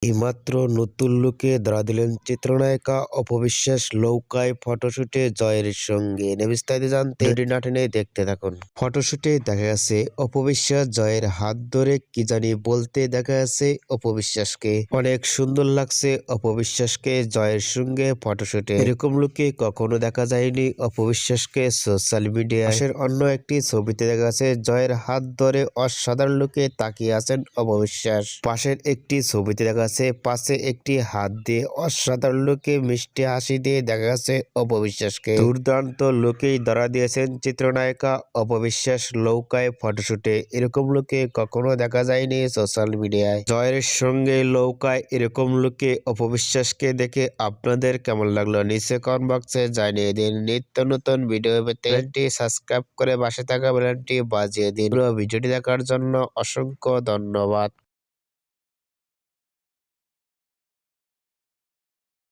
এইমাত্র নতুন লুকে ধরা দিলেন চিত্রনায়িকা অপবিশ্বাস নৌকায় ফটোশুটে জয়ের সঙ্গে। বিস্তারিত জানতে ভিডিওটি না টেনে দেখতে থাকুন। ফটোশুটে দেখা গেছে অপবিশ্বাস জয়ের হাত ধরে কি জানি বলতে দেখা যাচ্ছে অপবিশ্বাসকে। অনেক সুন্দর লাগছে অপবিশ্বাসকে জয়ের সঙ্গে ফটোশুটে। এরকম লুকে কখনো দেখা যায়নি অপবিশ্বাসকে সোশ্যাল মিডিয়ায়। অন্য একটি ছবিতে দেখা গেছে জয়ের হাত ধরে অসাধারণ লুকে তাকিয়ে আছেন অপবিশ্বাস। পাশের একটি ছবিতে দেখা যাচ্ছে পাশে একটি হাত দিয়ে অসাধারণ লোকে মিষ্টি হাসি দিয়ে দেখা যাচ্ছে অপবিশ্বাসকে। দুর্দান্ত লোকেই ধরা দিয়েছেন চিত্রনায়িকা অপবিশ্বাস নৌকায় ফটোশুটে। এরকম লোকে কখনো দেখা যায়নি সোশ্যাল মিডিয়ায়। জয়ের সঙ্গে নৌকায় এরকম লোকে অপবিশ্বাসকে দেখে আপনাদের কেমন লাগলো নিচে কমেন্ট বক্সে জানিয়ে দিন। নিত্য নতুন ভিডিও পেতে চ্যানেলটি সাবস্ক্রাইব করে পাশে থাকা বেলটি বাজিয়ে দিন। ভিডিওটি দেখার জন্য অসংখ্য ধন্যবাদ।